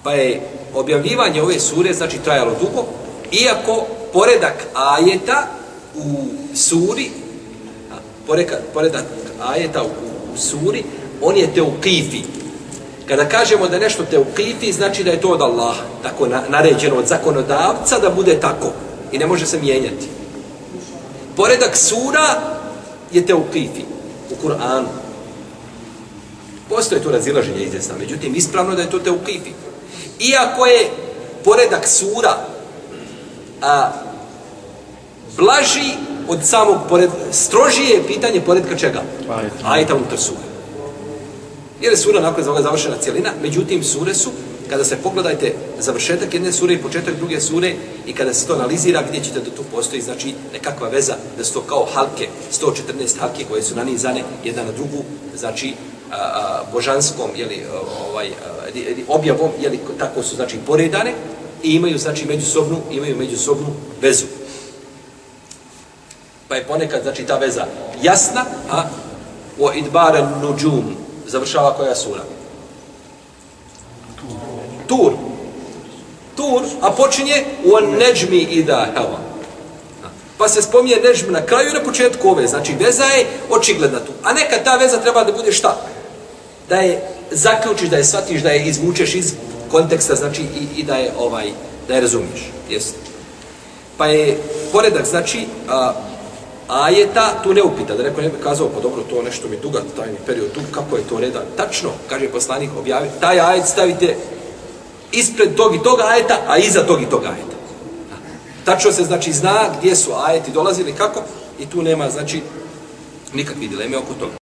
Pa je objavljivanje ove sure znači trajalo dugo, iako poredak ajeta u suri, poredak ajeta u suri, on je teuqifi. Kada kažemo da nešto teuqifi, znači da je to od Allaha, tako naređeno od zakonodavca da bude tako i ne može se mijenjati. Poredak sura je teuqifi u Kur'anu. Postoje tu razilaženje izvjesna, međutim ispravno da je to teuqifi. Iako je poredak sura blaži od samog strožije je pitanje poredka čega? Ajeta unutar sure. Jer je sura nakon toga završena cijelina, međutim sure su, kada se pogledajte završetak jedne sure i početak druge sure i kada se to analizira, vidjet ćete da tu postoji znači nekakva veza, da su to kao halke, 114 halke koje su nanizane jedna na drugu, znači božanskom objavom, tako su znači poredane i imaju znači međusobnu vezu. Pa je ponekad znači ta veza jasna, a o idbara nujum završava koja sura? Tur, a počinje u neđmi ida hava. Pa se spominje neđm na kraju i na početku ove, znači veza je očigledna tu. A nekad ta veza treba da bude šta? Da je zaključiš, da je shvatiš, da je izvučeš iz konteksta, znači i da je razumiješ. Jeste. Pa je poredak, znači, ajeta tu ne upita, da neko ne bi kazao, pa dobro, to nešto mi duga, taj mi period dug, kako je to redan? Tačno, kaže poslanik, objavi, taj ajet stavite ispred tog i tog ajeta, a iza tog i tog ajeta. Tačno se, znači, zna gdje su ajeti dolazili, kako, i tu nema, znači, nikakve dileme oko toga.